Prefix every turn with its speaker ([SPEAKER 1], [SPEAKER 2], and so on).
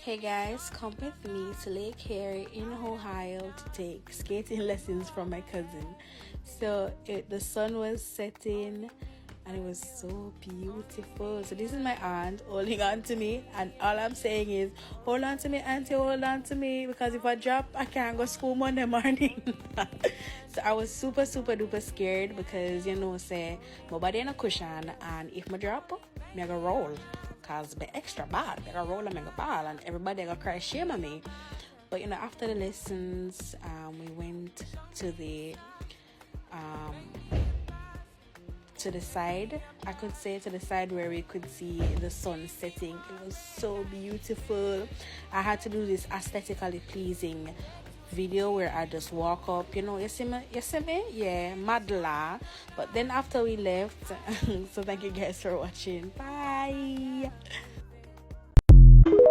[SPEAKER 1] Hey guys, come with me to Lake Erie in Ohio to take skating lessons from my cousin. The sun was setting and it was so beautiful. So this is my aunt holding on to me, and all I'm saying is, hold on to me, auntie, hold on to me, because if I drop, I can't go school Monday morning. So I was super duper scared because say my body in a cushion, and if I drop, me go roll. Cause be extra bad, I got roll and I ball, and everybody got cry shame on me. But after the lessons, we went to the side. I could say to the side where we could see the sun setting. It was so beautiful. I had to do this aesthetically pleasing video where I just walk up, you see me, yeah, madla. But then after we left, so thank you guys for watching. Bye.